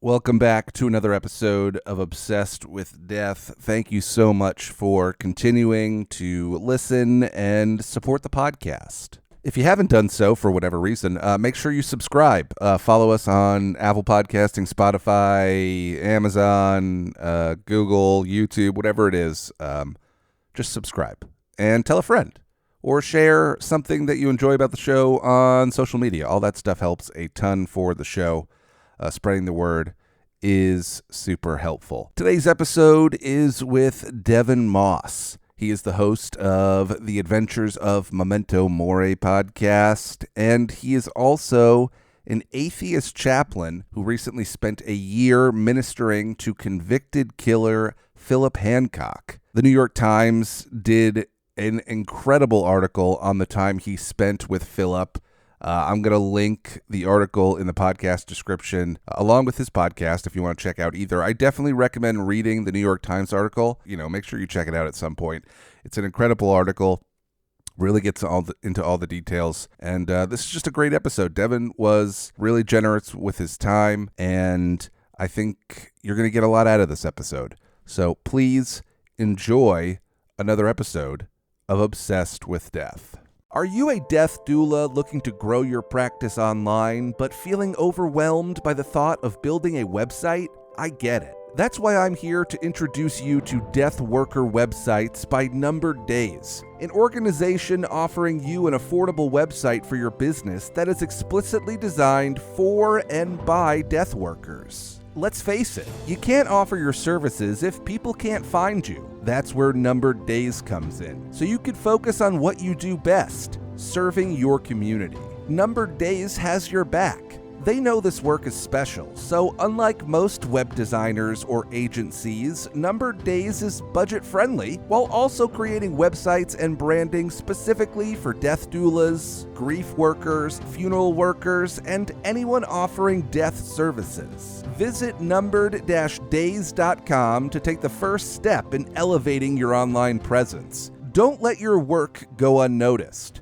Welcome back to another episode of Obsessed with Death. Thank you so much for continuing to listen and support the podcast. If you haven't done so for whatever reason, make sure you subscribe. Follow us on Apple Podcasting, Spotify, Amazon, Google, YouTube, whatever it is. Just subscribe and tell a friend or share something that you enjoy about the show on social media. All that stuff helps a ton for the show. Spreading the word is super helpful. Today's episode is with Devin Moss. He is the host of the Adventures of Memento Mori podcast, and he is also an atheist chaplain who recently spent a year ministering to convicted killer Philip Hancock. The New York Times did an incredible article on the time he spent with Philip. I'm going to link the article in the podcast description along with his podcast if you want to check out either. I definitely recommend reading the New York Times article. Make sure you check it out at some point. It's an incredible article. Really gets into all the details. And this is just a great episode. Devin was really generous with his time, and I think you're going to get a lot out of this episode. So please enjoy another episode of Obsessed with Death. Are you a death doula looking to grow your practice online, but feeling overwhelmed by the thought of building a website? I get it. That's why I'm here to introduce you to Death Worker Websites by Numbered Days, an organization offering you an affordable website for your business that is explicitly designed for and by death workers. Let's face it, you can't offer your services if people can't find you. That's where Numbered Days comes in, so you can focus on what you do best, serving your community. Numbered Days has your back. They know this work is special, so unlike most web designers or agencies, Numbered Days is budget-friendly while also creating websites and branding specifically for death doulas, grief workers, funeral workers, and anyone offering death services. Visit numbered-days.com to take the first step in elevating your online presence. Don't let your work go unnoticed.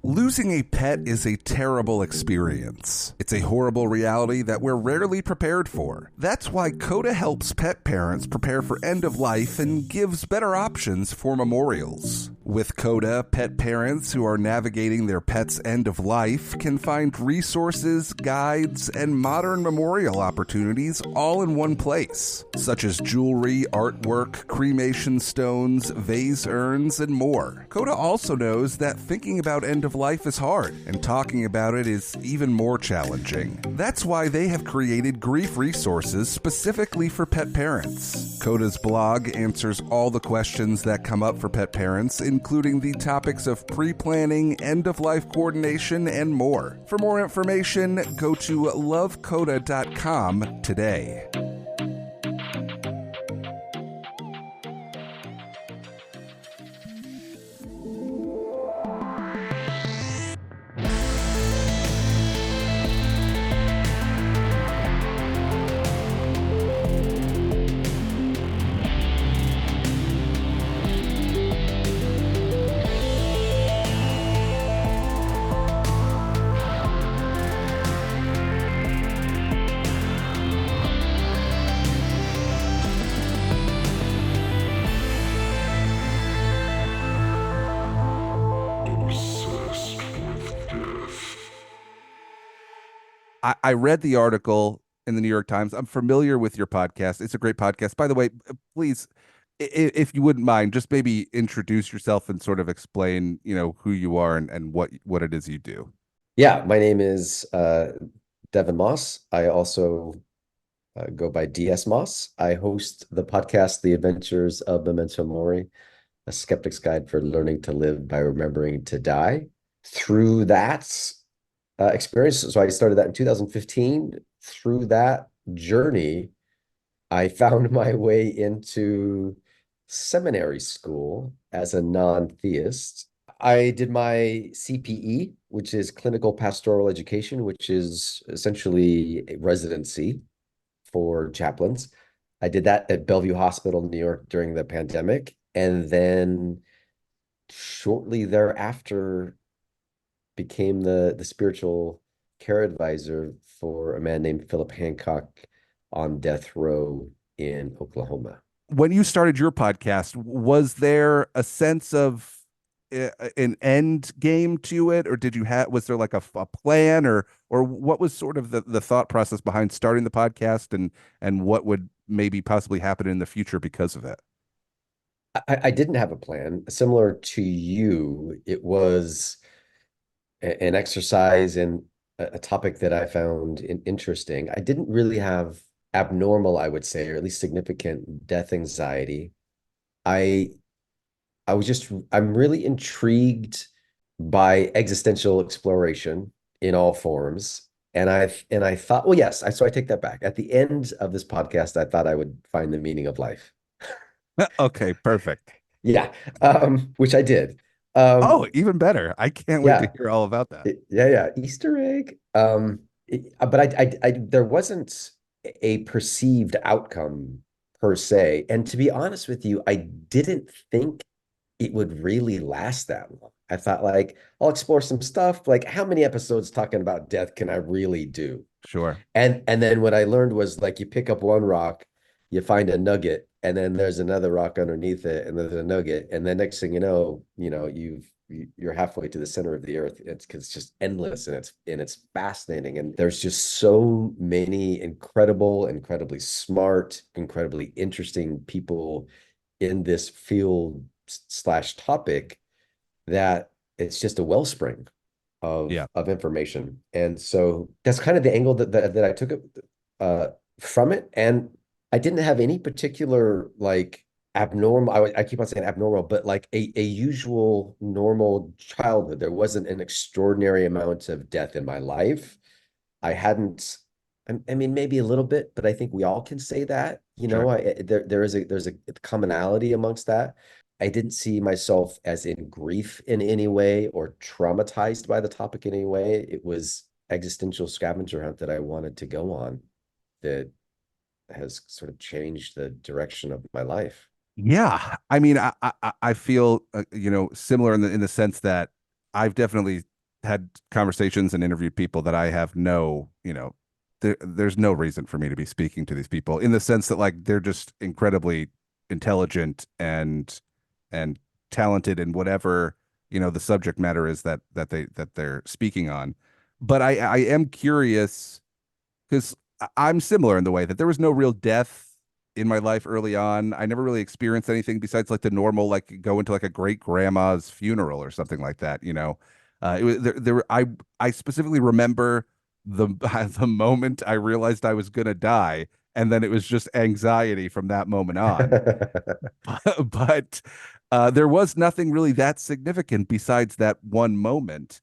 Losing a pet is a terrible experience. It's a horrible reality that we're rarely prepared for. That's why CODA helps pet parents prepare for end of life and gives better options for memorials. With CODA, pet parents who are navigating their pet's end of life can find resources, guides, and modern memorial opportunities all in one place, such as jewelry, artwork, cremation stones, vase urns, and more. CODA also knows that thinking about end of life is hard, and talking about it is even more challenging. That's why they have created grief resources specifically for pet parents. CODA's blog answers all the questions that come up for pet parents, including the topics of pre-planning, end-of-life coordination, and more. For more information, go to lovecoda.com today. I read the article in the New York Times. I'm familiar with your podcast. It's a great podcast. By the way, please, if you wouldn't mind, just maybe introduce yourself and sort of explain, who you are and what it is you do. Yeah, my name is Devin Moss. I also go by DS Moss. I host the podcast, The Adventures of Memento Mori, a skeptic's guide for learning to live by remembering to die. Through that experience, so I started that in 2015. Through that journey, I found my way into seminary school as a non-theist. I did my CPE, which is clinical pastoral education, which is essentially a residency for chaplains. I did that at Bellevue Hospital in New York during the pandemic. And then shortly thereafter became the spiritual care advisor for a man named Philip Hancock on death row in Oklahoma. When you started your podcast, was there a sense of an end game to it, or did you have was there like a plan, or what was sort of the thought process behind starting the podcast, and what would maybe possibly happen in the future because of it? I didn't have a plan. Similar to you, it was an exercise in a topic that I found interesting. I didn't really have abnormal, I would say, or at least significant death anxiety. I I'm really intrigued by existential exploration in all forms. And I thought, well, yes, so I take that back. At the end of this podcast, I thought I would find the meaning of life. Okay, perfect. Yeah, which I did. Oh, Um, even better. I can't wait to yeah, hear all about that. yeah, Easter egg. But there wasn't a perceived outcome per se. And to be honest with you, I didn't think it would really last that long. I thought like I'll explore some stuff. Like how many episodes talking about death can I really do? Sure. And then what I learned was like you pick up one rock, you find a nugget, and then there's another rock underneath it, and there's a nugget, and then next thing you're halfway to the center of the earth. It's because it's just endless and it's fascinating. And there's just so many incredibly smart, incredibly interesting people in this field slash topic that it's just a wellspring Yeah. of information. And so that's kind of the angle that I took it uh, from it. And I didn't have any particular like abnormal, I keep on saying abnormal, but like a usual normal childhood. There wasn't an extraordinary amount of death in my life. I hadn't, I mean, maybe a little bit, but I think we all can say that, Sure. there's a commonality amongst that. I didn't see myself as in grief in any way or traumatized by the topic in any way. It was existential scavenger hunt that I wanted to go on that has sort of changed the direction of my life. Yeah, I mean, I feel similar in the sense that I've definitely had conversations and interviewed people that I have there's no reason for me to be speaking to these people in the sense that like they're just incredibly intelligent and talented in whatever the subject matter is that they're speaking on. But I am curious because I'm similar in the way that there was no real death in my life early on. I never really experienced anything besides like the normal, like go into like a great grandma's funeral or something like that. It was I specifically remember the the moment I realized I was gonna die, and then it was just anxiety from that moment on. But there was nothing really that significant besides that one moment.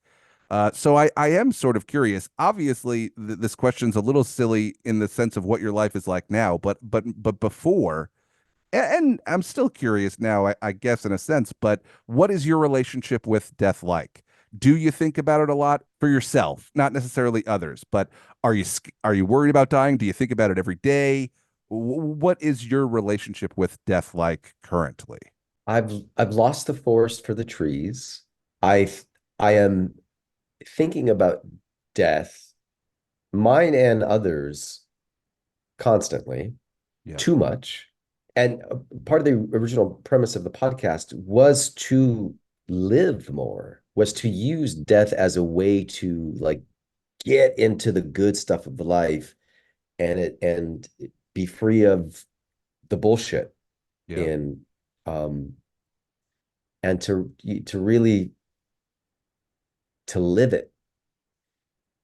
So I am sort of curious. Obviously, this question's a little silly in the sense of what your life is like now, but before, and I'm still curious now, I guess in a sense. But what is your relationship with death like? Do you think about it a lot for yourself, not necessarily others? But are you worried about dying? Do you think about it every day? What is your relationship with death like currently? I've lost the forest for the trees. I I am thinking about death, mine and others, constantly, Yeah, too much. And part of the original premise of the podcast was to live more, was to use death as a way to like get into the good stuff of the life and be free of the bullshit yeah. in um and to really to live it.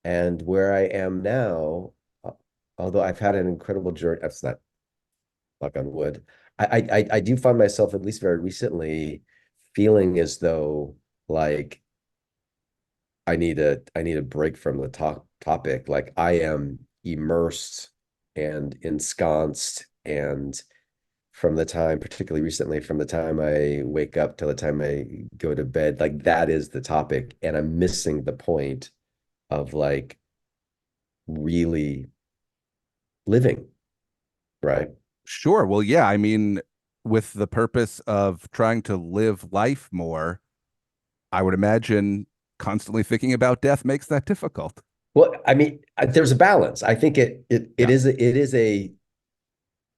And where I am now, although I've had an incredible journey, that's not knock on wood. I do find myself, at least very recently, feeling as though like I need a break from the topic. Like I am immersed and ensconced, and from the time, particularly recently, from the time I wake up till the time I go to bed, like that is the topic, and I'm missing the point of like really living, right? Sure. Well, yeah, I mean, with the purpose of trying to live life more, I would imagine constantly thinking about death makes that difficult. Well, I mean, there's a balance. I think Yeah. it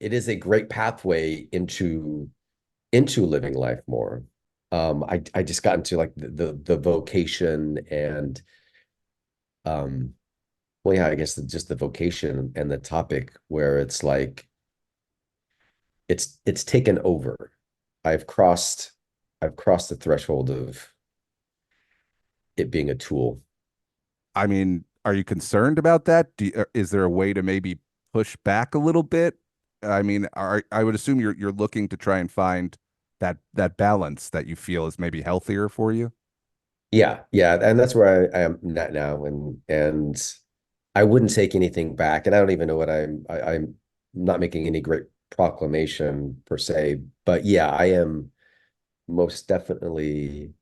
is a great pathway into living life more. I just got into like the vocation and um well, yeah, I guess just the vocation and the topic where it's like it's taken over. I've crossed I've crossed the threshold of it being a tool. I mean, are you concerned about that? Is there a way to maybe push back a little bit? I mean, I would assume you're looking to try and find that balance that you feel is maybe healthier for you. Yeah, yeah, and that's where I am not now, and I wouldn't take anything back, and I don't even know what I'm not making any great proclamation per se, but yeah, I am most definitely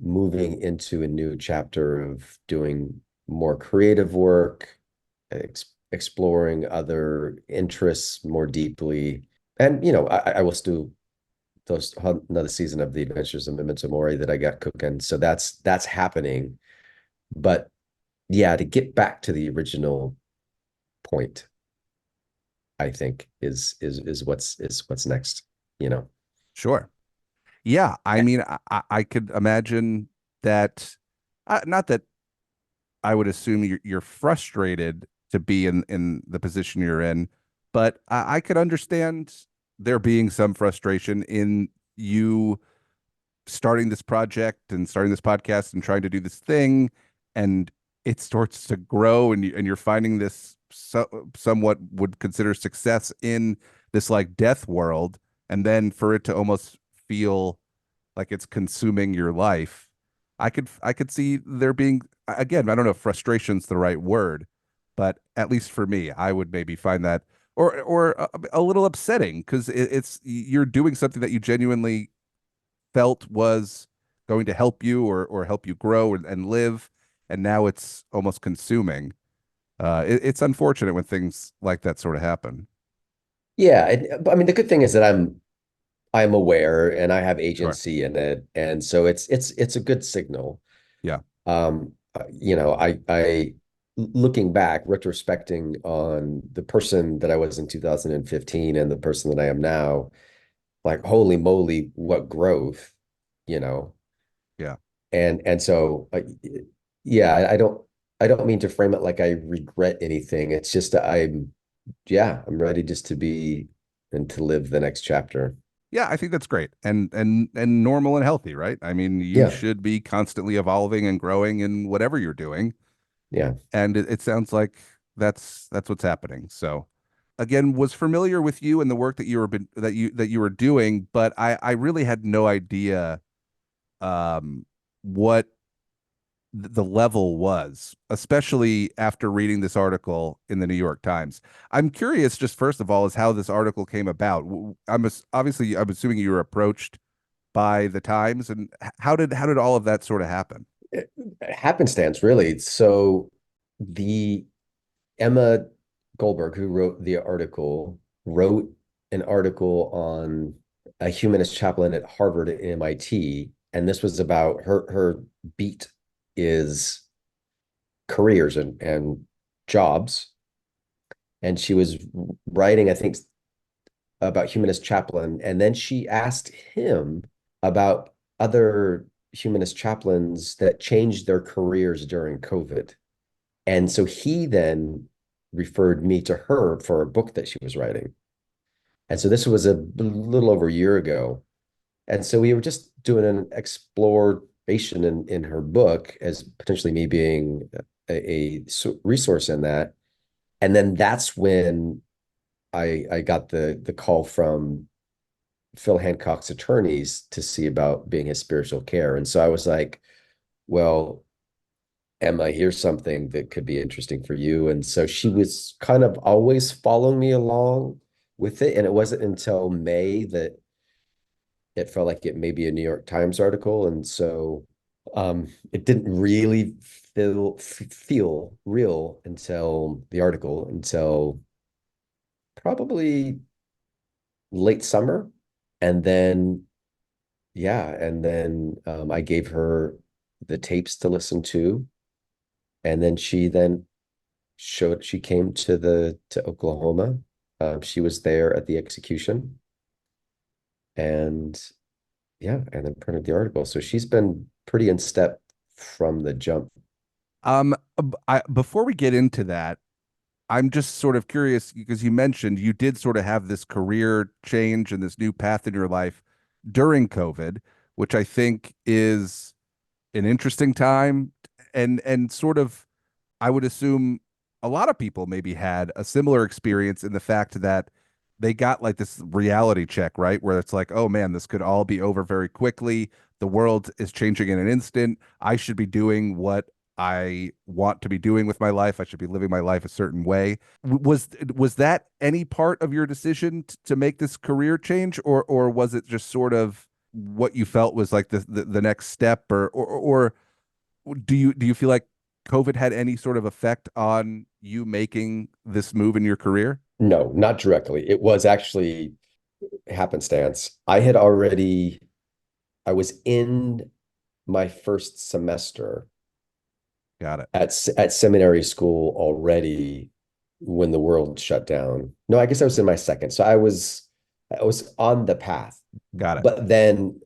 moving into a new chapter of doing more creative work, exploring other interests more deeply, and I will still those another season of the Adventures of Memento Mori that I got cooking. So that's happening. But yeah, to get back to the original point, I think is what's next, you know. Sure. Yeah. I mean, I could imagine that. Not that I would assume you're frustrated to be in the position you're in, but I could understand there being some frustration in you starting this project and starting this podcast and trying to do this thing, and it starts to grow, and you're finding this somewhat would consider success in this like death world, and then for it to almost feel like it's consuming your life. I could see there being, again, I don't know if frustration's the right word, but at least for me, I would maybe find that or a little upsetting because it's you're doing something that you genuinely felt was going to help you or help you grow and live, and now it's almost consuming. It's unfortunate when things like that sort of happen. Yeah, I mean the good thing is that I'm aware and I have Sure. agency in it, and so it's a good signal. Yeah. I looking back, retrospecting on the person that I was in 2015 and the person that I am now, like holy moly, what growth, you know. Yeah. And so yeah, I don't mean to frame it like I regret anything. It's just I'm ready just to be and to live the next chapter. Yeah, I think that's great and normal and healthy, right? I mean, you Yeah, should be constantly evolving and growing in whatever you're doing, yeah. and it sounds like that's what's happening. So, again, was familiar with you and the work that you were doing, but I really had no idea what the level was, especially after reading this article in the New York Times. I'm curious, just first of all, is how this article came about. Obviously I'm assuming you were approached by the Times, and how did all of that sort of happen? Happenstance, really. So the Emma Goldberg, who wrote the article, wrote an article on a humanist chaplain at Harvard and MIT, and this was about her beat is careers and jobs, and she was writing, I think, about humanist chaplain, and then she asked him about other humanist chaplains that changed their careers during COVID. And so he then referred me to her for a book that she was writing. And so this was a little over a year ago. And so we were just doing an exploration in her book as potentially me being a resource in that. And then that's when I got the call from Phil Hancock's attorneys to see about being his spiritual care. And so I was like, well, Emma, here's something that could be interesting for you. And so she was kind of always following me along with it. And it wasn't until May that it felt like it may be a New York Times article. And so it didn't really feel real until the article, until probably late summer. And then, yeah, and then I gave her the tapes to listen to. And then she came to Oklahoma. She was there at the execution, and yeah, and then printed the article. So she's been pretty in step from the jump. Before we get into that, I'm just sort of curious because you mentioned you did sort of have this career change and this new path in your life during COVID, which I think is an interesting time and sort of I would assume a lot of people maybe had a similar experience in the fact that they got like this reality check, right? Where it's like, oh man, this could all be over very quickly. The world is changing in an instant. I should be doing what I want to be doing with my life. I should be living my life a certain way. Was that any part of your decision to make this career change, or was it just sort of what you felt was like the next step, or do you feel like COVID had any sort of effect on you making this move in your career? No, not directly. It was actually happenstance. I was in my first semester Got it. at seminary school already when the world shut down. No, I guess I was in my second. So I was on the path. Got it. But then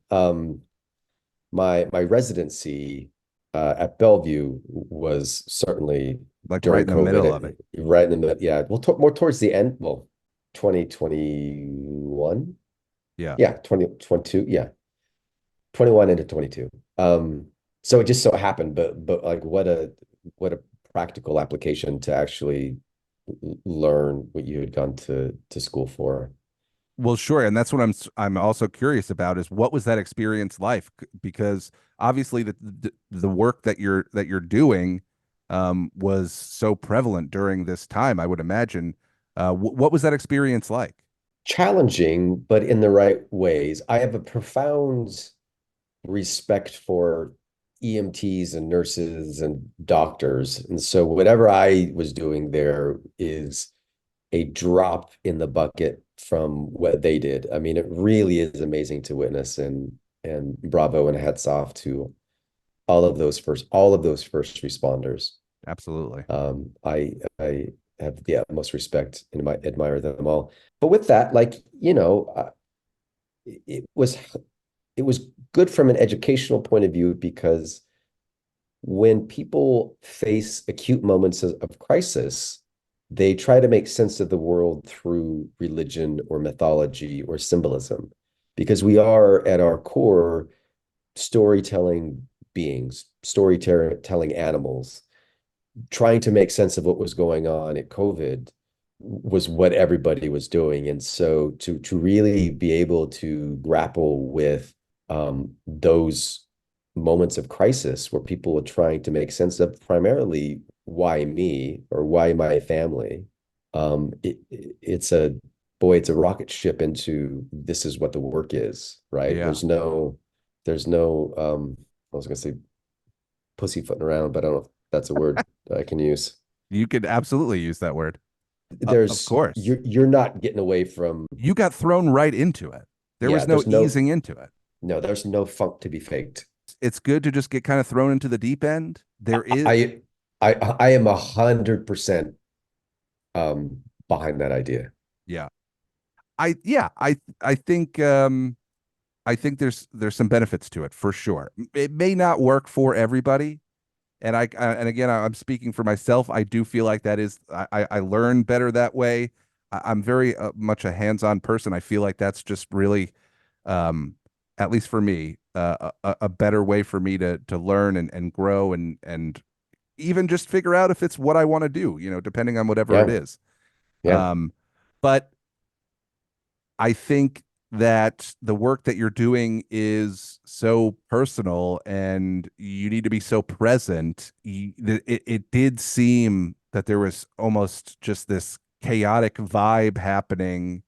my residency at Bellevue was certainly Like right during in the middle COVID, of it. right in the middle. Yeah, well, more towards the end. Well, 2021. Yeah. Yeah, 2022. Yeah, 21 into 22. So it just so happened, but like what a practical application to actually learn what you had gone to school for. Well, sure, and that's what I'm also curious about is what was that experience like? Because obviously the work that you're doing was so prevalent during this time. I would imagine. What was that experience like? Challenging, but in the right ways. I have a profound respect for EMTs and nurses and doctors. And so whatever I was doing there is a drop in the bucket from what they did. I mean, it really is amazing to witness, and bravo and hats off to all of those first responders. Absolutely. I have the utmost respect and I admire them all. But with that, like, it was it was good from an educational point of view because when people face acute moments of crisis, they try to make sense of the world through religion or mythology or symbolism, because we are at our core storytelling beings, storytelling animals. Trying to make sense of what was going on at COVID was what everybody was doing. And so to really be able to grapple with those moments of crisis where people are trying to make sense of primarily why me or why my family, it's a boy, it's a rocket ship into this is what the work is, right? Yeah. There's no I was gonna say pussyfooting around, but I don't know if that's a word I can use. You could absolutely use that word. Of There's course. you're not getting away from. You got thrown right into it. There Yeah, was no easing into it. there's no funk to be faked. It's good to just get kind of thrown into the deep end. There is, I I am 100% behind that idea. yeah. Yeah, I think there's some benefits to it for sure. It may not work for everybody, and and again I'm speaking for myself. I do feel like that is I learn better that way. I'm very much a hands-on person. I feel like that's just really, um, at least for me, a better way for me to learn and grow and even just figure out if it's what I want to do. Depending on whatever it Yeah, is. yeah, Um, but I think that the work that you're doing is so personal and you need to be so present. It did seem that there was almost just this chaotic vibe happening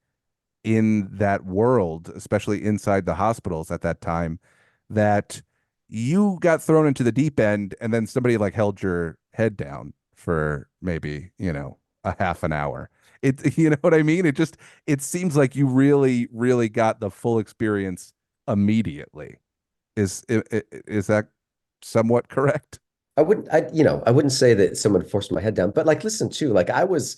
in that world, especially inside the hospitals at that time, that you got thrown into the deep end and then somebody like held your head down for maybe, a half an hour. You know what I mean? It seems like you really, really got the full experience immediately. Is that somewhat correct? I wouldn't say that someone forced my head down, but like, listen too, like I was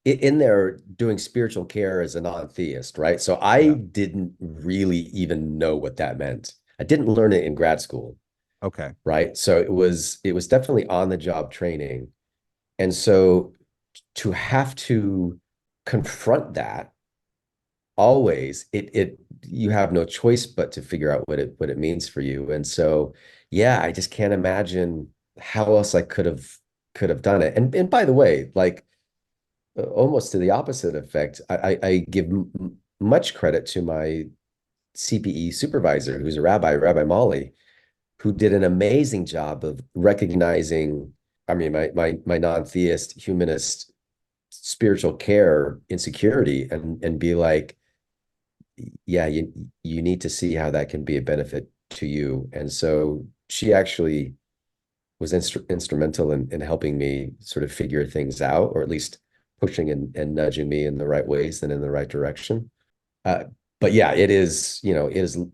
in there doing spiritual care as a non-theist, right? So I Yeah. didn't really even know what that meant. I didn't learn it in grad school, Okay. right? So it was definitely on the job training. And so to have to confront that always, it you have no choice but to figure out what it means for you. And so yeah, I just can't imagine how else I could have done it. And by the way, like almost to the opposite effect, I give much credit to my CPE supervisor, who's a rabbi, Rabbi Molly, who did an amazing job of recognizing, I mean, my non-theist, humanist, spiritual care insecurity, and be like, yeah, you need to see how that can be a benefit to you. And so she actually was instrumental in helping me sort of figure things out, or at least pushing and nudging me in the right ways and in the right direction. Uh, but yeah, it is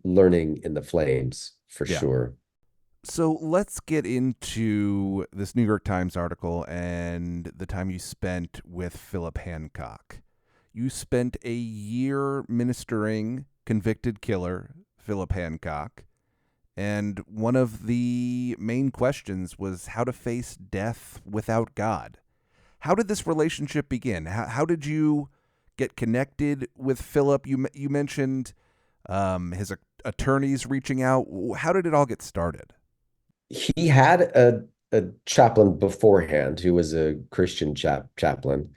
learning in the flames for Yeah. sure. So let's get into this New York Times article and the time you spent with Philip Hancock. You spent a year ministering convicted killer Philip Hancock, and one of the main questions was how to face death without God. How did this relationship begin? How did you get connected with Philip? You mentioned his attorneys reaching out. How did it all get started? He had a chaplain beforehand who was a Christian chaplain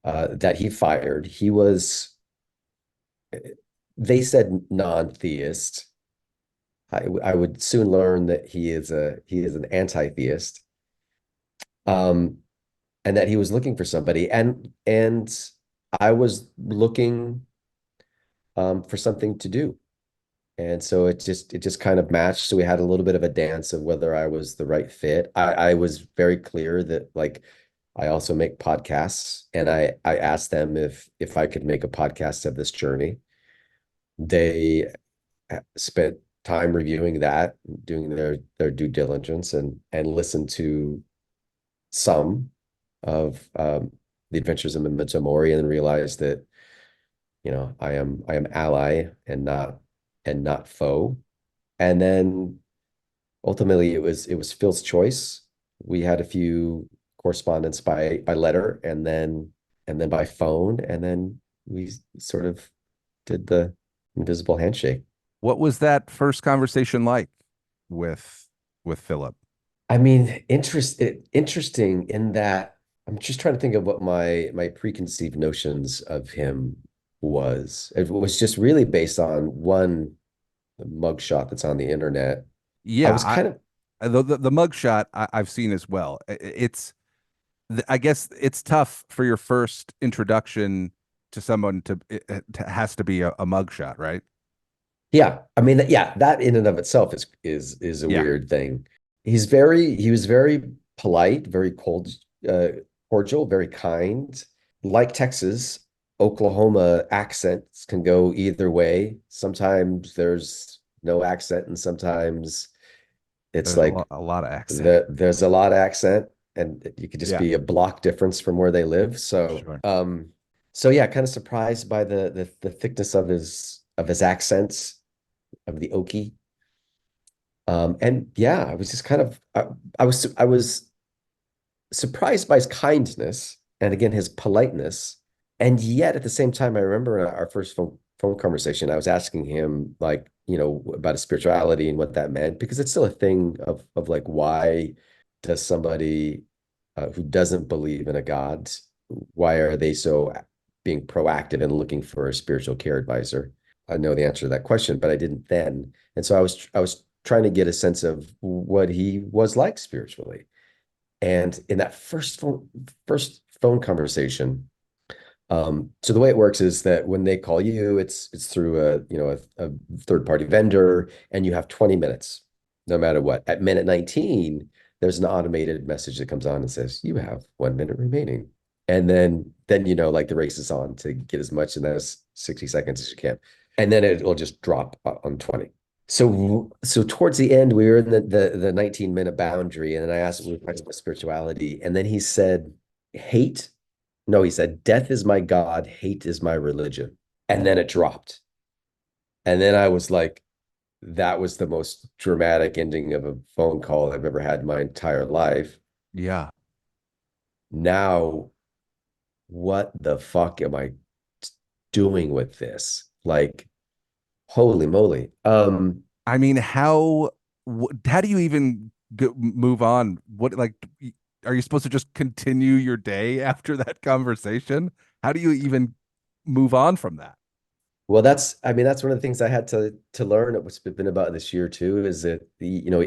that he fired. He was, they said, non-theist. I would soon learn that he is an anti-theist, um, and that he was looking for somebody, and I was looking for something to do. And so it just kind of matched. So we had a little bit of a dance of whether I was the right fit. I was very clear that, like, I also make podcasts, and I asked them if I could make a podcast of this journey. They spent time reviewing that, doing their due diligence, and listened to some of the Adventures of Memento Mori, and then realized that I am ally and not foe. And then ultimately it was Phil's choice. We had a few correspondence by letter, and then by phone, and then we sort of did the invisible handshake. What was that first conversation like with Philip? I mean, interesting in that I'm just trying to think of what my preconceived notions of him was. It was just really based on one mugshot that's on the internet. I was Yeah, kind of the mugshot I've seen as well. It's I guess it's tough for your first introduction to someone it has to be a mugshot, right? Yeah, I mean, yeah, that in and of itself is a Yeah, weird thing. He was very polite, very cold, uh, cordial, very kind. Like Texas, Oklahoma accents can go either way. Sometimes there's no accent, and sometimes it's there's like a lot of accent. there's a lot of accent, and you could just Yeah, be a block difference from where they live. So, sure. yeah, kind of surprised by the thickness of his accents, of the Okie. And yeah, I was just kind of I was surprised by his kindness, and again his politeness. And yet at the same time, I remember in our first phone conversation, I was asking him, like, about his spirituality and what that meant, because it's still a thing of like, why does somebody who doesn't believe in a God, why are they so being proactive and looking for a spiritual care advisor? I know the answer to that question, but I didn't then. And so I was trying to get a sense of what he was like spiritually. And in that first phone conversation, so the way it works is that when they call you, it's through a third party vendor, and you have 20 minutes, no matter what. At minute 19, there's an automated message that comes on and says, you have 1 minute remaining. And then like the race is on to get as much in those 60 seconds as you can. And then it will just drop on 20. So towards the end, we were in the 19-minute boundary, and then I asked him, we were talking about spirituality, and then he said, hate. No, he said, death is my God, hate is my religion. And then it dropped. And then I was like, that was the most dramatic ending of a phone call I've ever had in my entire life. Yeah. Now, what the fuck am I doing with this? Like, holy moly. I mean, how do you even move on? What, like, are you supposed to just continue your day after that conversation? How do you even move on from that? Well, I mean, that's one of the things I had to learn. What's been about this year too is that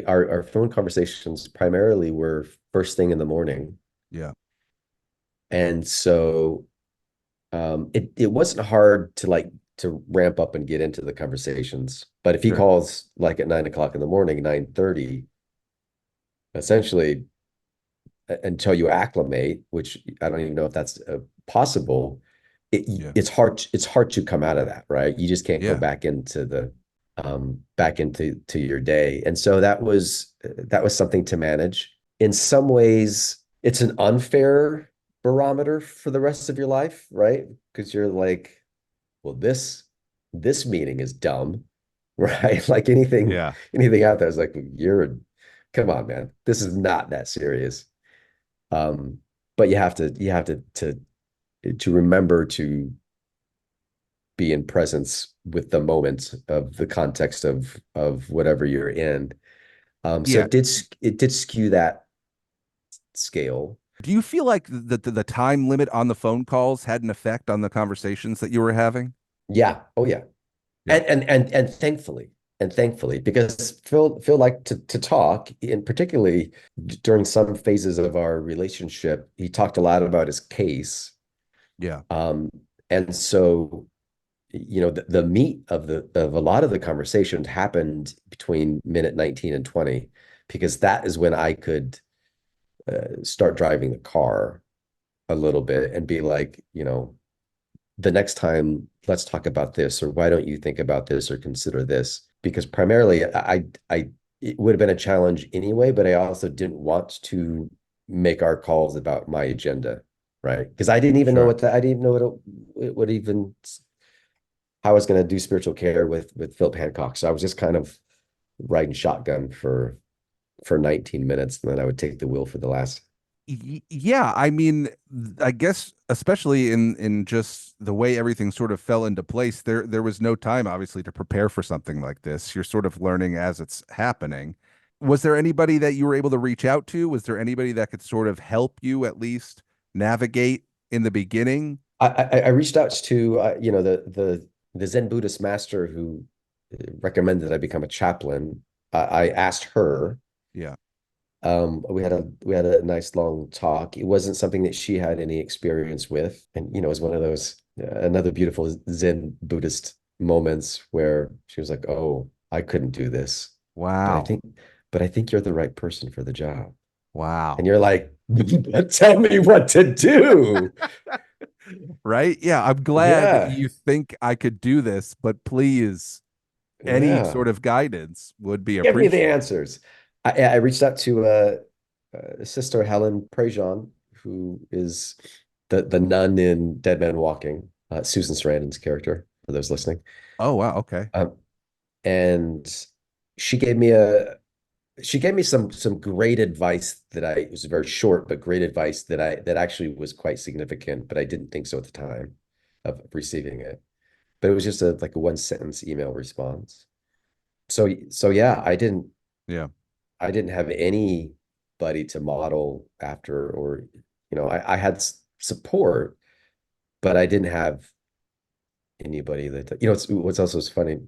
our phone conversations primarily were first thing in the morning. Yeah, And so it wasn't hard to ramp up and get into the conversations. But if he sure. calls like at 9 o'clock in the morning, 9:30, essentially until you acclimate, which I don't even know if that's possible, Yeah, it's hard to come out of that, right? You just can't go yeah, back into the back into your day. And so that was something to manage. In some ways, it's an unfair barometer for the rest of your life, right? Because you're like, well, this meeting is dumb, right? Like yeah, anything out there is like, come on, man, this is not that serious. Um, but you have to remember to be in presence with the moment of the context of whatever you're in. So yeah. it did skew that scale. Do you feel like the time limit on the phone calls had an effect on the conversations that you were having? Yeah. Oh yeah. Yeah, And thankfully, because Phil liked to talk, and particularly during some phases of our relationship, he talked a lot about his case. yeah, Um, and so the meat of a lot of the conversations happened between minute 19 and 20, because that is when I could start driving the car a little bit and be like, the next time let's talk about this, or why don't you think about this or consider this? Because primarily I it would have been a challenge anyway, but I also didn't want to make our calls about my agenda, right? Because sure. I didn't even know what even how I was going to do spiritual care with Philip Hancock. So I was just kind of riding shotgun for 19 minutes, and then I would take the wheel for the last. Yeah, I mean, I guess especially in just the way everything sort of fell into place, there was no time obviously to prepare for something like this. You're sort of learning as it's happening. Was there anybody that you were able to reach out to? Was there anybody that could sort of help you at least navigate in the beginning? I reached out to the Zen Buddhist master who recommended I become a chaplain. I asked her. Yeah. We had a nice long talk. It wasn't something that she had any experience with, and it was one of those another beautiful Zen Buddhist moments where she was like, "Oh, I couldn't do this, but I Wow. think, but I think you're the right person for the job." And Wow. you're like, "Tell me what to do." Right? Yeah, I'm glad Yeah, you think I could do this, but please, any yeah. sort of guidance would be Give me the appreciated. answers. I reached out to Sister Helen Prejean, who is the nun in Dead Man Walking, Susan Sarandon's character, for those listening. Oh, wow. Okay. Um, and she gave me a she gave me some great advice that it was very short, but great advice that actually was quite significant, but I didn't think so at the time of receiving it. But it was just like a one sentence email response. So yeah, Yeah. I didn't have anybody to model after, or I had support, but I didn't have anybody that what's also funny.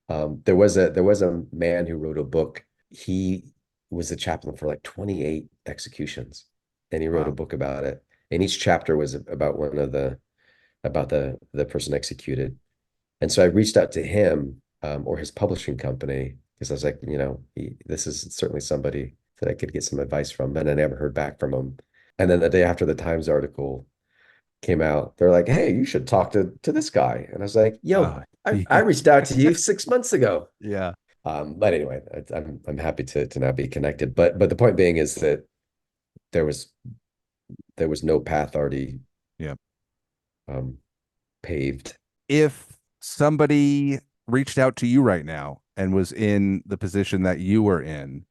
There was a man who wrote a book. He was a chaplain for like 28 executions, and he wrote a Wow. book about it. And each chapter was about the person executed. And so I reached out to him, or his publishing company, because I was like, this is certainly somebody that I could get some advice from. And I never heard back from him. And then the day after the Times article came out, they're like, "Hey, you should talk to this guy." And I was like, "Yo, Uh, I reached out to you 6 months ago." yeah. But anyway, I'm happy to now be connected. But the point being is that there was there was no path already Yeah. um, paved. If somebody reached out to you right now and was in the position that you were in,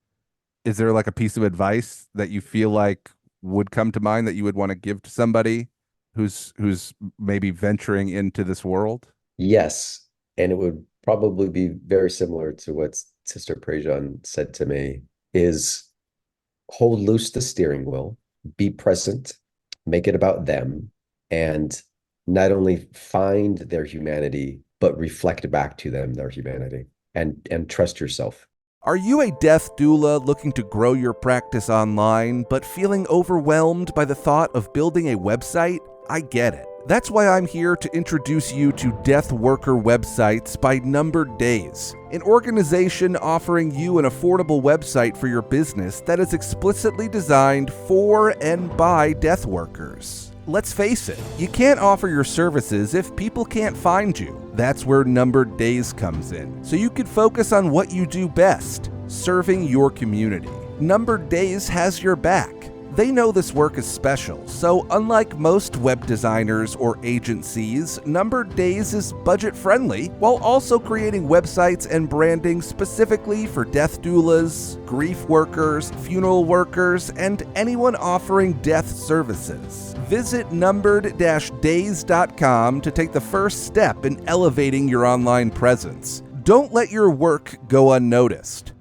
is there like a piece of advice that you feel like would come to mind that you would want to give to somebody who's maybe venturing into this world? Yes, and it would probably be very similar to what Sister Prejean said to me, is hold loose the steering wheel, be present, make it about them, and not only find their humanity, but reflect back to them their humanity and trust yourself. Are you a death doula looking to grow your practice online, but feeling overwhelmed by the thought of building a website? I get it. That's why I'm here to introduce you to Death Worker Websites by Numbered Days, an organization offering you an affordable website for your business that is explicitly designed for and by death workers. Let's face it, you can't offer your services if people can't find you. That's where Numbered Days comes in, so you can focus on what you do best, serving your community. Numbered Days has your back. They know this work is special, so unlike most web designers or agencies, Numbered Days is budget-friendly while also creating websites and branding specifically for death doulas, grief workers, funeral workers, and anyone offering death services. Visit numbered-days.com to take the first step in elevating your online presence. Don't let your work go unnoticed.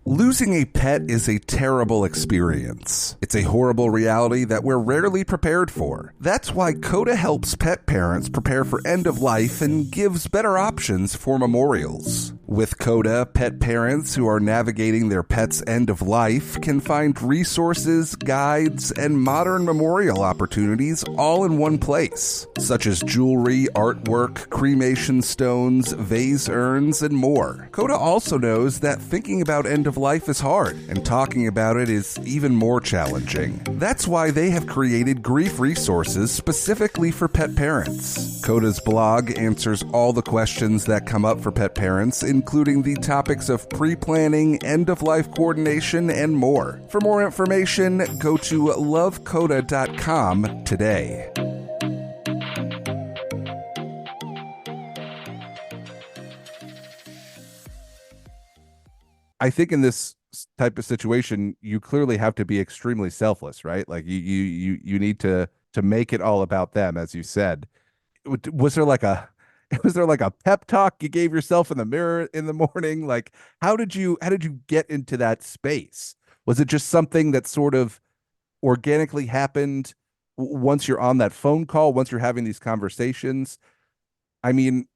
Losing a pet is a terrible experience. It's a horrible reality that we're rarely prepared for. That's why CODA helps pet parents prepare for end of life and gives better options for memorials. With CODA, pet parents who are navigating their pet's end of life can find resources, guides, and modern memorial opportunities all in one place, such as jewelry, artwork, cremation stones, vase urns, and more. CODA also knows that thinking about end of life is hard, and talking about it is even more challenging. That's why they have created grief resources specifically for pet parents. CODA's blog answers all the questions that come up for pet parents, including the topics of pre-planning, end-of-life coordination, and more. For more information, go to lovecoda.com today. I think in this type of situation, you clearly have to be extremely selfless, right? Like you need to make it all about them, as you said. Was there like a was there like a pep talk you gave yourself in the mirror in the morning? Like how did you get into that space? Was it just something that sort of organically happened once you're on that phone call, once you're having these conversations? I mean,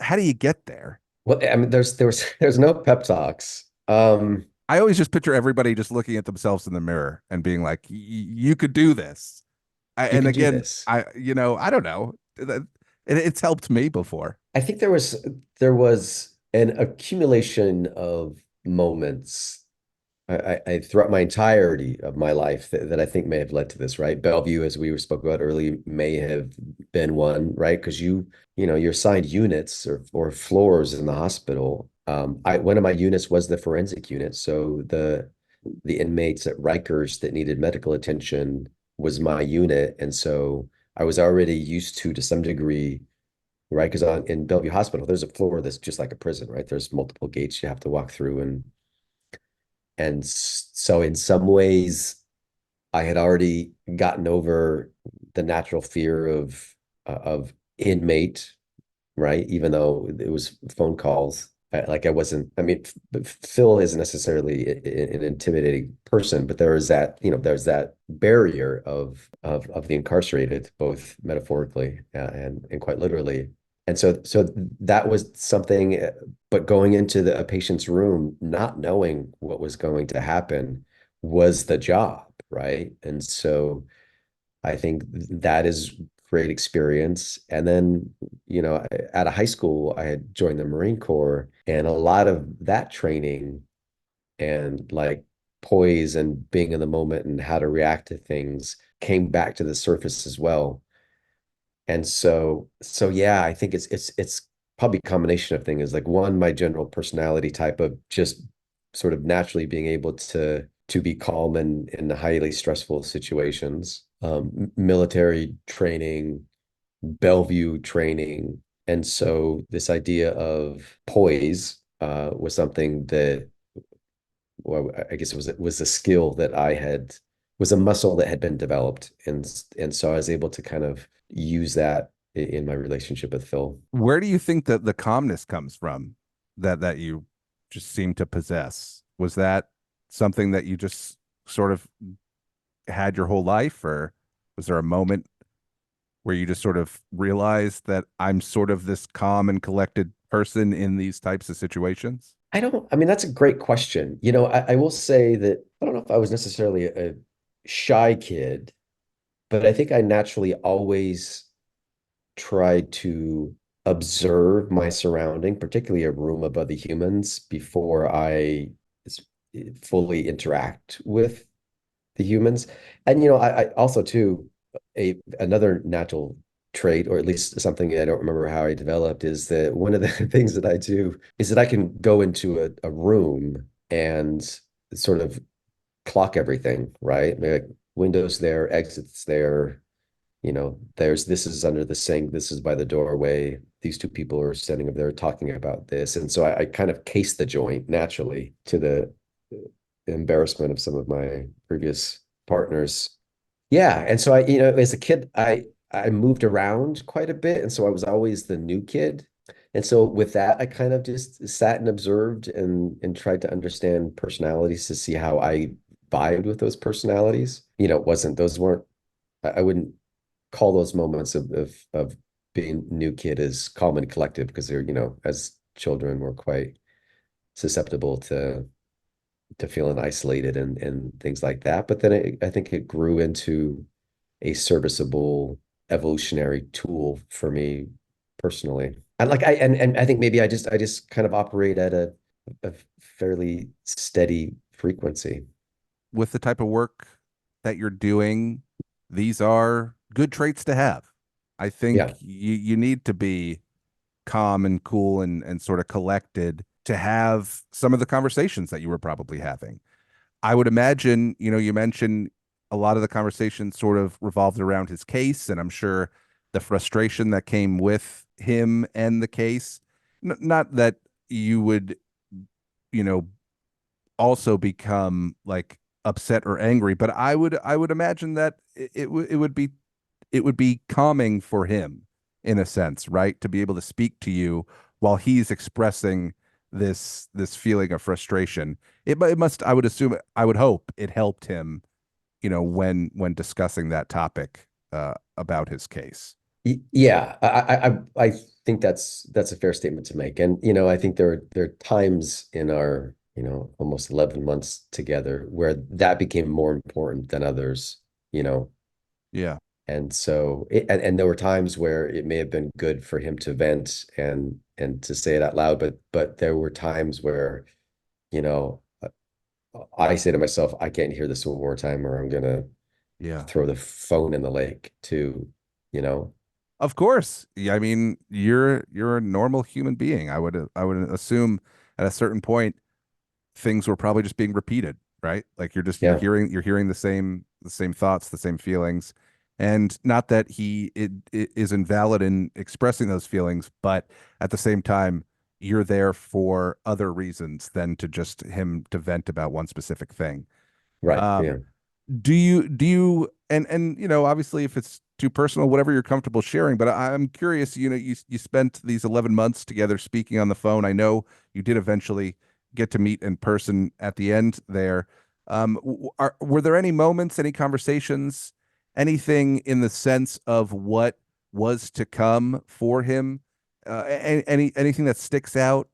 how do you get there? Well, I mean, there's no pep talks. I always just picture everybody just looking at themselves in the mirror and being like, "You could do this." You And could do again, this. I don't know. It's helped me before. I think there was an accumulation of moments I throughout my entirety of my life that I think may have led to this, right? Bellevue, as we were spoke about early, may have been one, right? Because you're assigned units or floors in the hospital. One of my units was the forensic unit, so the inmates at Rikers that needed medical attention was my unit, and so I was already used to some degree, right? Because in Bellevue Hospital, there's a floor that's just like a prison, right? There's multiple gates you have to walk through, and so in some ways, I had already gotten over the natural fear of inmate, right? Even though it was phone calls, like I wasn't. I mean, Phil isn't necessarily an intimidating person, but there's that barrier of the incarcerated, both metaphorically and quite literally. And so that was something, but going into a patient's room, not knowing what was going to happen was the job, right? And so I think that is great experience. And then, at a high school, I had joined the Marine Corps, and a lot of that training and like poise and being in the moment and how to react to things came back to the surface as well. And so yeah, I think it's probably a combination of things. Like one, my general personality type of just sort of naturally being able to be calm in highly stressful situations. Military training, Bellevue training. And so this idea of poise was something that, well, I guess it was a skill that I had, was a muscle that had been developed. And so I was able to kind of use that in my relationship with Phil. Where do you think that the calmness comes from that you just seem to possess? Was that something that you just sort of had your whole life, or was there a moment where you just sort of realized that I'm sort of this calm and collected person in these types of situations? I mean, that's a great question. I will say that I don't know if I was necessarily a shy kid, but I think I naturally always tried to observe my surrounding, particularly a room of other humans, before I fully interact with the humans. And I also too, a another natural trait, or at least something I don't remember how I developed, is that one of the things that I do is that I can go into a room and sort of clock everything, right? I mean, like windows there, exits there, there's this is under the sink, this is by the doorway. These two people are standing up there talking about this. And so I kind of case the joint naturally to the embarrassment of some of my previous partners. Yeah. And so as a kid, I moved around quite a bit. And so I was always the new kid. And so with that, I kind of just sat and observed and tried to understand personalities to see how I vibed with those personalities. It wasn't, those weren't, I wouldn't call those moments of being new kid as calm and collected, because they're, as children, we're quite susceptible to feeling isolated and things like that. But then I think it grew into a serviceable evolutionary tool for me personally. And I think maybe I just kind of operate at a fairly steady frequency. With the type of work that you're doing, these are good traits to have. I think Yeah, you need to be calm and cool and sort of collected to have some of the conversations that you were probably having. I would imagine, you mentioned a lot of the conversation sort of revolved around his case, and I'm sure the frustration that came with him and the case. Not that you would, you know, also become like upset or angry, but I would imagine that it would be calming for him in a sense, right? To be able to speak to you while he's expressing this feeling of frustration. It must, I would assume, I would hope it helped him, when discussing that topic about his case. Yeah, I think that's a fair statement to make. And I think there are times in our, almost 11 months together where that became more important than others, you know. Yeah. And so and there were times where it may have been good for him to vent and to say it out loud, but there were times where, you know, I say to myself, I can't hear this one more time, or I'm gonna Yeah. throw the phone in the lake too, you know. Of course. Yeah, I mean, you're a normal human being. I would assume at a certain point things were probably just being repeated, right? Like you're just you're Yeah, hearing you're hearing the same thoughts, the same feelings. And not that it is invalid in expressing those feelings, but at the same time, you're there for other reasons than to just him to vent about one specific thing. right. Um, Yeah. do you and obviously if it's too personal, whatever you're comfortable sharing, but I'm curious, you spent these 11 months together speaking on the phone. I know you did eventually get to meet in person at the end there. Were there any moments, any conversations, anything in the sense of what was to come for him? Anything that sticks out?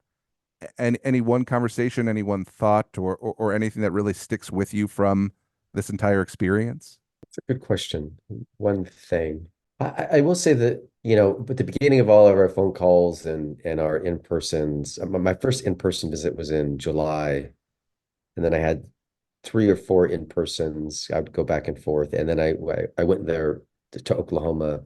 Any one conversation, any one thought, or anything that really sticks with you from this entire experience? It's a good question. One thing I will say that, at the beginning of all of our phone calls and our in-persons, my first in-person visit was in July, and then I had three or four in-persons. I would go back and forth, and then I went there to Oklahoma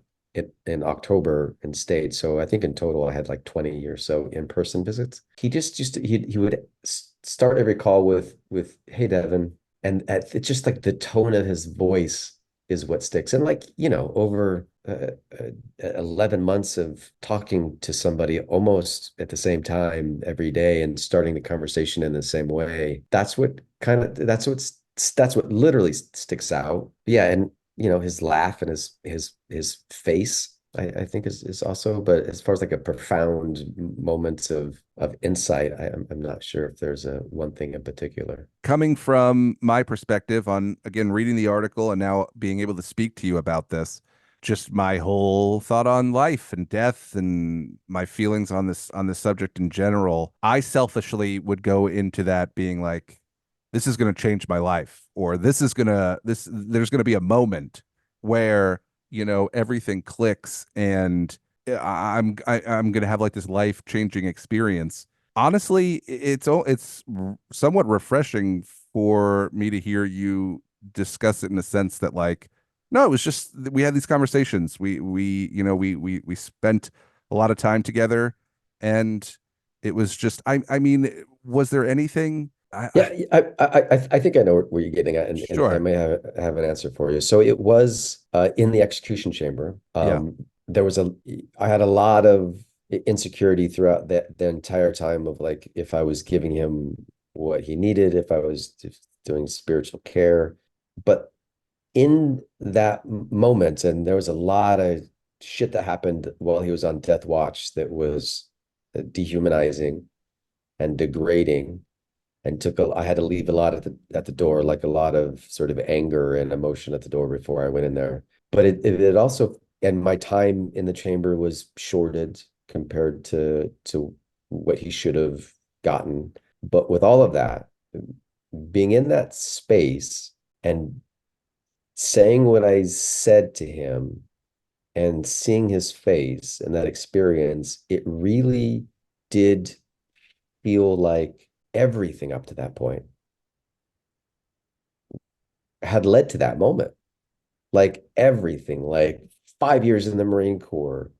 in October and stayed. So I think in total I had like 20 or so in-person visits. He just used to he would start every call with "Hey Devin," and it's just like the tone of his voice is what sticks. And like, over 11 months of talking to somebody almost at the same time every day and starting the conversation in the same way, that's what literally sticks out. Yeah, and his laugh and his face, I think is also, but as far as like a profound moments of insight, I'm not sure if there's a one thing in particular. Coming from my perspective on, again, reading the article and now being able to speak to you about this, just my whole thought on life and death and my feelings on this subject in general, I selfishly would go into that being like, this is going to change my life, or there's going to be a moment where, everything clicks and I'm going to have like this life-changing experience. Honestly, it's somewhat refreshing for me to hear you discuss it in the sense that, like, no, it was just we had these conversations. We spent a lot of time together, and it was just I mean, was there anything? Yeah, I think I know where you're getting at, and I Sure. may have an answer for you. So it was in the execution chamber. Yeah. There was I had a lot of insecurity throughout the entire time of like if I was giving him what he needed, if I was just doing spiritual care. But in that moment, and there was a lot of shit that happened while he was on death watch that was dehumanizing and degrading, and I had to leave a lot at the door, like a lot of sort of anger and emotion at the door before I went in there. But it also, and my time in the chamber was shorted compared to what he should have gotten. But with all of that, being in that space and saying what I said to him and seeing his face and that experience, it really did feel like everything up to that point had led to that moment. Like everything, like 5 years in the Marine Corps,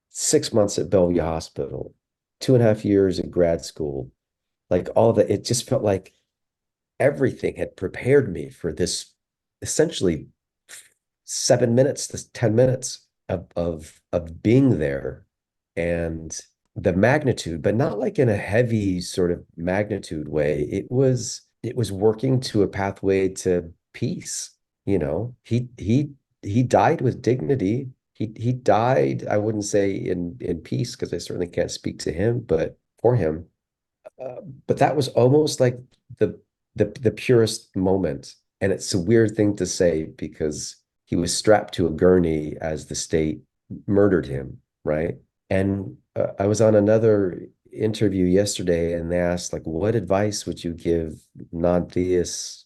6 months at Bellevue Hospital, 2.5 years at grad school, like all that, it just felt like everything had prepared me for this essentially 7 minutes, this 10 minutes of being there, and the magnitude, but not like in a heavy sort of magnitude way. It was working to a pathway to peace. He died with dignity. He died, I wouldn't say in peace, because I certainly can't speak to him, but for him. But that was almost like the the purest moment. And it's a weird thing to say because he was strapped to a gurney as the state murdered him, right? And I was on another interview yesterday, and they asked, like, what advice would you give non-theists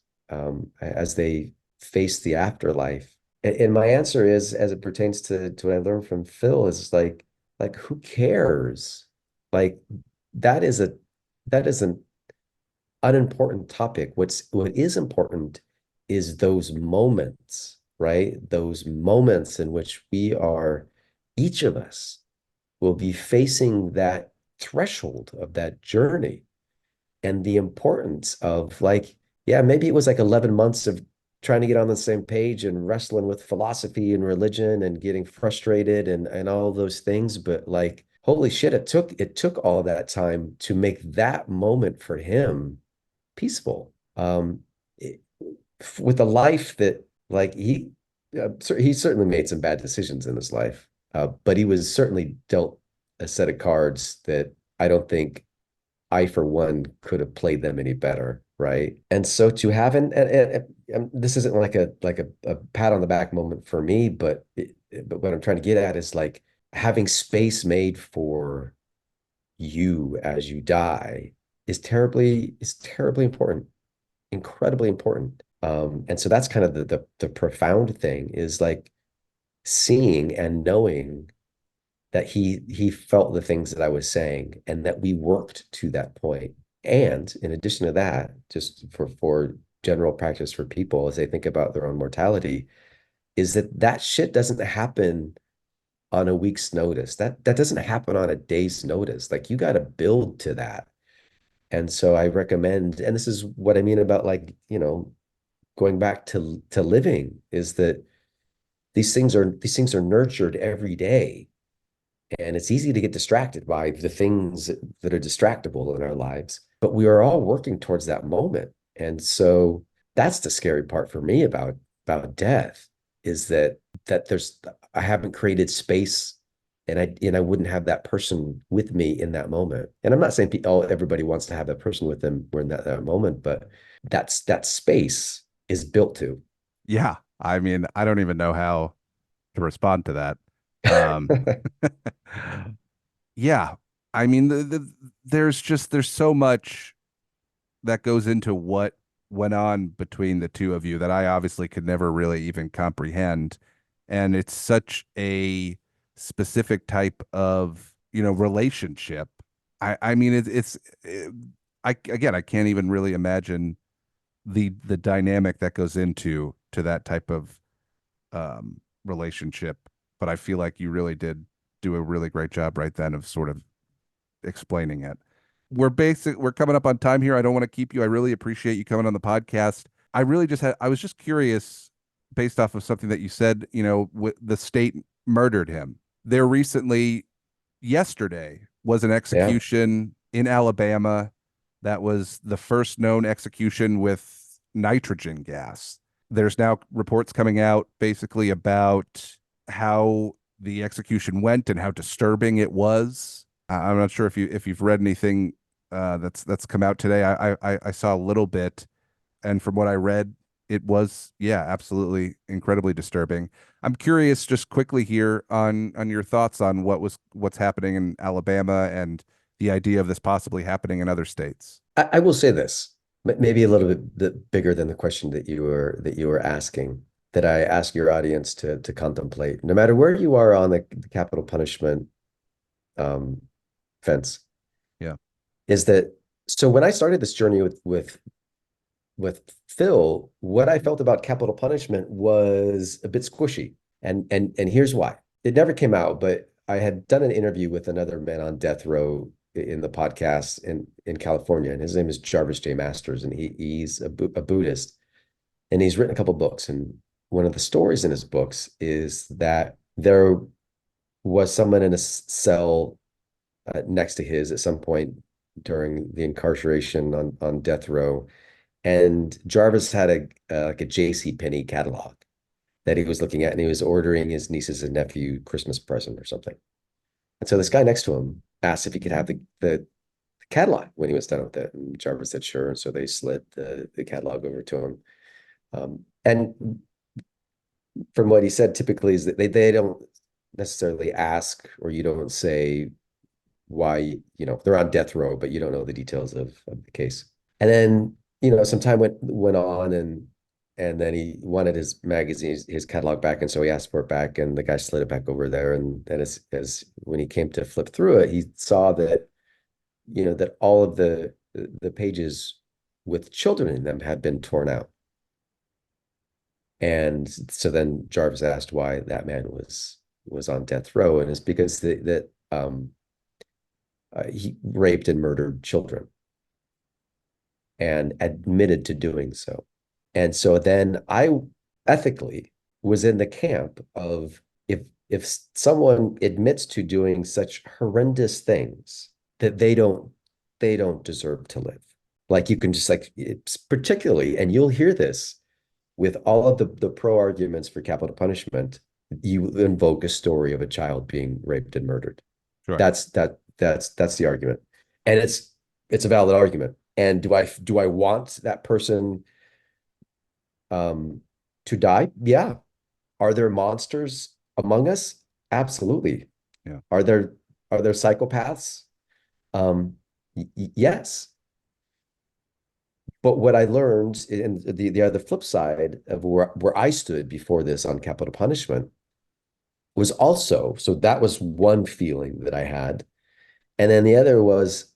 as they face the afterlife? And my answer is, as it pertains to what I learned from Phil, is like who cares? Like that is a that is an unimportant topic. What is important is those moments, right? Those moments in which each of us will be facing that threshold of that journey, and the importance of, like, yeah, maybe it was like 11 months of trying to get on the same page and wrestling with philosophy and religion and getting frustrated and all those things. But like, holy shit, it took all that time to make that moment for him peaceful. It, with a life that, like, he certainly made some bad decisions in his life, but he was certainly dealt a set of cards that I don't think I, for one, could have played them any better, right? And so to have and this isn't like a pat on the back moment for me, but what I'm trying to get at is like having space made for you as you die is terribly important, incredibly important. And so that's kind of the profound thing, is like seeing and knowing that he felt the things that I was saying and that we worked to that point. And in addition to that, just for general practice for people as they think about their own mortality, is that shit doesn't happen on a week's notice. That doesn't happen on a day's notice. Like you got to build to that. And so I recommend, and this is what I mean about like, going back to living, is that these things are nurtured every day. And it's easy to get distracted by the things that are distractible in our lives, but we are all working towards that moment. And so that's the scary part for me about death, is that I haven't created space, and I wouldn't have that person with me in that moment. And I'm not saying everybody wants to have that person with them when that moment, but that space is built to. Yeah. I mean, I don't even know how to respond to that. Um, yeah. I mean, there's so much that goes into what went on between the two of you that I obviously could never really even comprehend. And it's such a specific type of, relationship. I mean, I can't even really imagine the dynamic that goes to that type of relationship. But I feel like you really did do a really great job right then of sort of explaining it. We're coming up on time here. I don't want to keep you. I really appreciate you coming on the podcast. I was just curious based off of something that you said, the state murdered him. There recently, yesterday, was an Yeah. execution in Alabama that was the first known execution with nitrogen gas. There's now reports coming out basically about how the execution went and how disturbing it was. I'm not sure if you've read anything that's come out today. I saw a little bit, and from what I read, it was, yeah, absolutely incredibly disturbing. I'm curious, just quickly here, on your thoughts on what's happening in Alabama and the idea of this possibly happening in other states. I will say this, maybe a little bit bigger than the question that you were asking, that I ask your audience to contemplate, no matter where you are on the capital punishment um, fence, Yeah, is that, so when I started this journey with Phil, what I felt about capital punishment was a bit squishy, and here's why. It never came out, but I had done an interview with another man on death row in the podcast in California, and his name is Jarvis J. Masters, and he's a Buddhist, and he's written a couple books. And one of the stories in his books is that there was someone in a cell next to his at some point during the incarceration on death row, and Jarvis had like a J.C. Penney catalog that he was looking at, and he was ordering his nieces and nephew Christmas present or something. And so this guy next to him asked if he could have the catalog when he was done with it. And Jarvis said sure. And so they slid the catalog over to him. And from what he said, typically is that they don't necessarily ask, or you don't say why, they're on death row, but you don't know the details of the case. And then, some time went on, and then he wanted his magazine, his catalog back, and so he asked for it back, and the guy slid it back over there. And then as when he came to flip through it, he saw that all of the pages with children in them had been torn out. And so then Jarvis asked why that man was on death row, and it's because he raped and murdered children and admitted to doing so. And so then I ethically was in the camp of, if someone admits to doing such horrendous things, that they don't deserve to live. Like, you can just, like, it's particularly, and you'll hear this with all of the pro arguments for capital punishment, you invoke a story of a child being raped and murdered. sure. That's the argument. And it's a valid argument. And do I want that person um to die? Yeah. Are there monsters among us? Absolutely. Yeah. Are there psychopaths? Yes. But what I learned, and the other flip side of where I stood before this on capital punishment, was also, so that was one feeling that I had. And then the other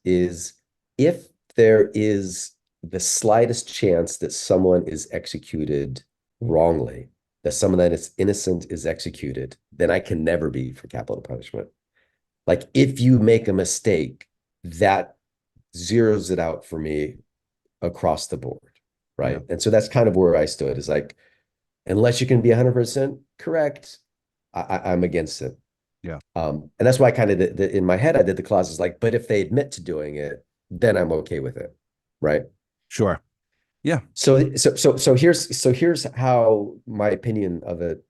is, if there is the slightest chance that someone is executed wrongly, that someone that is innocent is executed, then I can never be for capital punishment. Like if you make a mistake, that zeroes it out for me across the board, Yeah. right? And so that's kind of where I stood, is like, unless you can be 100% correct, I'm against it. Yeah. And that's why I kind of in my head I did the clauses like, but if they admit to doing it, then I'm okay with it, right? Sure. Yeah. So here's how my opinion of it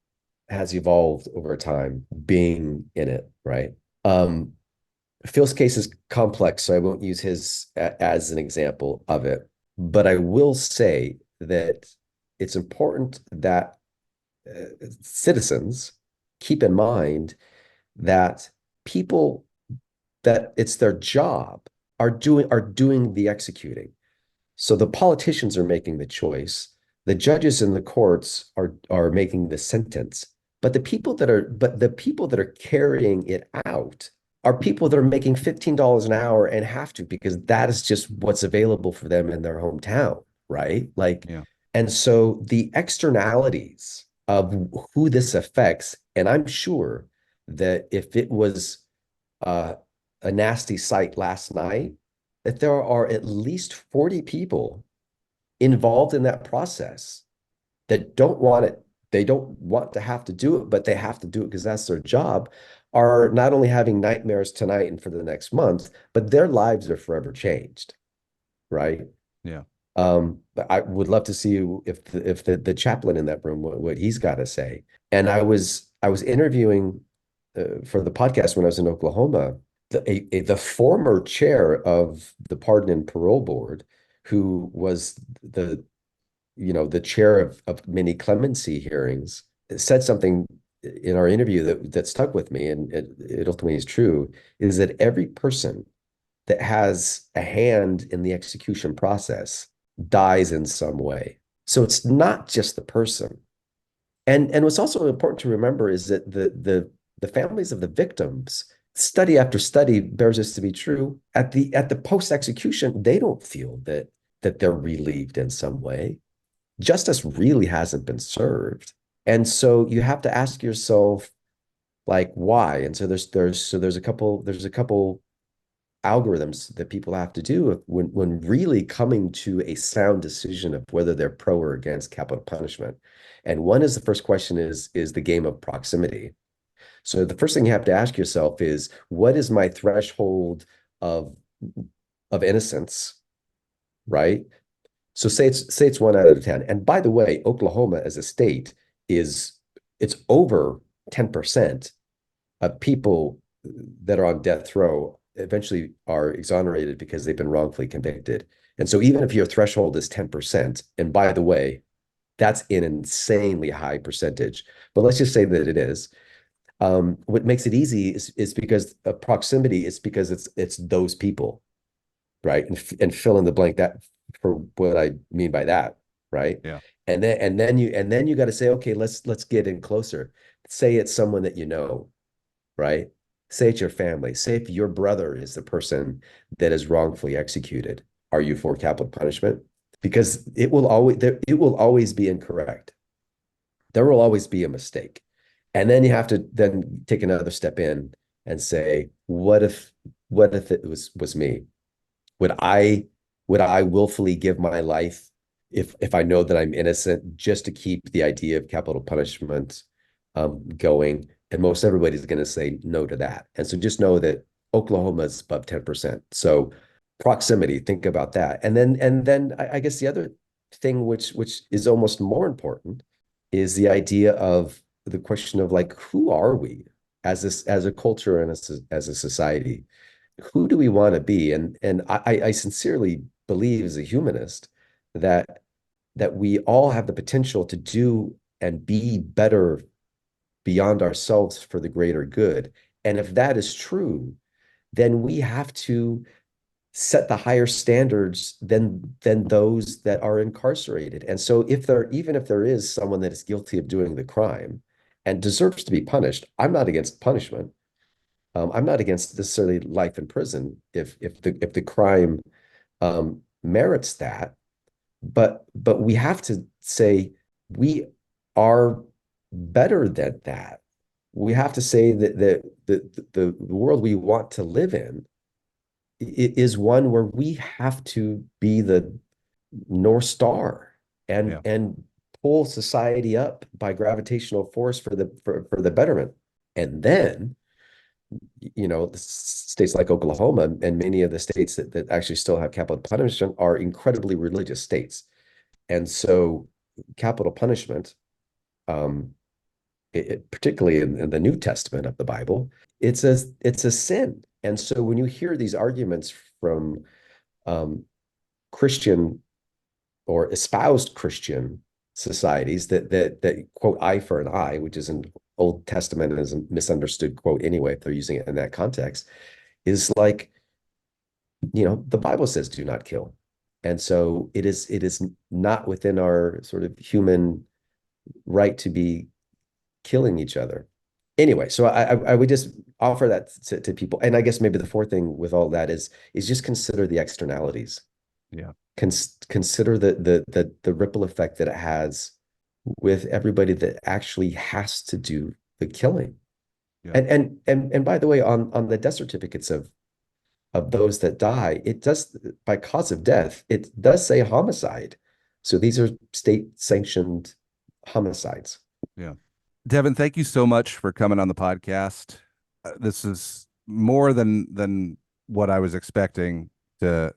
has evolved over time, being in it, right? Um, Phil's case is complex, so I won't use his as an example of it. But I will say that it's important that citizens keep in mind that people that it's their job are doing the executing. So the politicians are making the choice. The judges in the courts are making the sentence. But the people that are carrying it out are people that are making $15 an hour and have to, because that is just what's available for them in their hometown, right? Like, Yeah. and so the externalities of who this affects, and I'm sure that if it was uh, a nasty sight last night, that there are at least 40 people involved in that process that don't want it. They don't want to have to do it, but they have to do it because that's their job, are not only having nightmares tonight and for the next month, but their lives are forever changed, right? Yeah. But I would love to see if the chaplain in that room, what he's got to say. And I was interviewing for the podcast when I was in Oklahoma, the former chair of the Pardon and Parole Board, who was the chair of many clemency hearings, said something in our interview that stuck with me, and it ultimately is true, is that every person that has a hand in the execution process dies in some way. So it's not just the person. And what's also important to remember is that the families of the victims, study after study bears this to be true. At the post execution, they don't feel that they're relieved in some way. Justice really hasn't been served, and so you have to ask yourself, like, why? And so there's a couple algorithms that people have to do when really coming to a sound decision of whether they're pro or against capital punishment. And one is, the first question is the game of proximity. So the first thing you have to ask yourself is, what is my threshold of of innocence, right? So say it's 1 out of 10. And by the way, Oklahoma as a state it's over 10% of people that are on death row eventually are exonerated because they've been wrongfully convicted. And so even if your threshold is 10%, and by the way, that's an insanely high percentage, but let's just say that it is. What makes it easy is because of proximity. It's because it's those people, right? And fill in the blank that for what I mean by that, right? Yeah. And then you got to say, okay, let's get in closer. Say it's someone that you know, right? Say it's your family. Say if your brother is the person that is wrongfully executed, are you for capital punishment? Because it will always be incorrect. There will always be a mistake. And then you have to then take another step in and say, what if it was me? Would I would I willfully give my life if I know that I'm innocent, just to keep the idea of capital punishment going? And most everybody's going to say no to that. And so just know that Oklahoma is above 10%. So proximity, think about that. And then I guess the other thing which is almost more important is the idea of the question of, like, who are we as a culture and as a society? Who do we want to be? And I sincerely believe, as a humanist, that we all have the potential to do and be better beyond ourselves for the greater good. And if that is true, then we have to set the higher standards than those that are incarcerated. And so even if there is someone that is guilty of doing the crime and deserves to be punished, I'm not against punishment. I'm not against necessarily life in prison if the crime merits that, but we have to say we are better than that. We have to say that the world we want to live in is one where we have to be the North Star Yeah. and pull society up by gravitational force for the betterment. And then, states like Oklahoma and many of the states that actually still have capital punishment are incredibly religious states. And so capital punishment, um, particularly in the New Testament of the Bible, it's a sin. And so when you hear these arguments from um, Christian or espoused Christian societies that quote eye for an eye, which is an Old Testament and is a misunderstood quote anyway, if they're using it in that context, is like, the Bible says do not kill. And so it is not within our sort of human right to be killing each other. Anyway, so I would just offer that to people. And I guess maybe the fourth thing with all that is just consider the externalities. Yeah. Consider the ripple effect that it has with everybody that actually has to do the killing. Yeah. And by the way, on the death certificates of those that die, it does, by cause of death, it does say homicide. So these are state sanctioned homicides. Yeah. Devin, thank you so much for coming on the podcast. This is more than what I was expecting to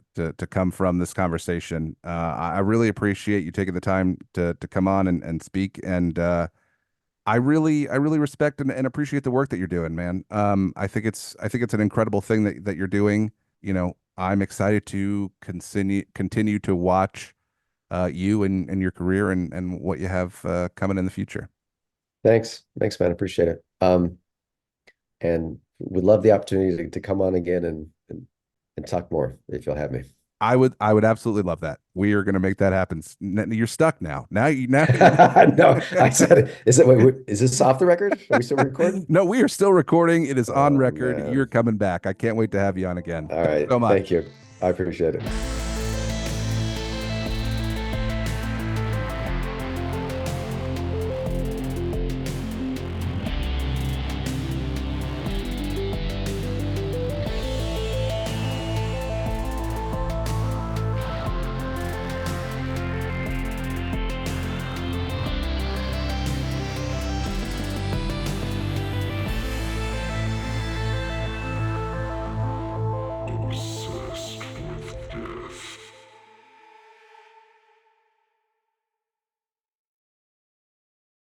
come from this conversation. I really appreciate you taking the time to come on and speak. And I really respect and appreciate the work that you're doing, man. I think it's an incredible thing that you're doing. I'm excited to continue to watch you and your career and what you have coming in the future. Thanks, man. Appreciate it. And would love the opportunity to come on again and talk more if you'll have me. I would absolutely love that. We are going to make that happen. You're stuck now. Now. No, I said it. Is this off the record? Are we still recording? No, we are still recording. It is on Oh record. You're man. coming back. I can't wait to have you on again. All Thanks right. so Thank much. you. I appreciate it.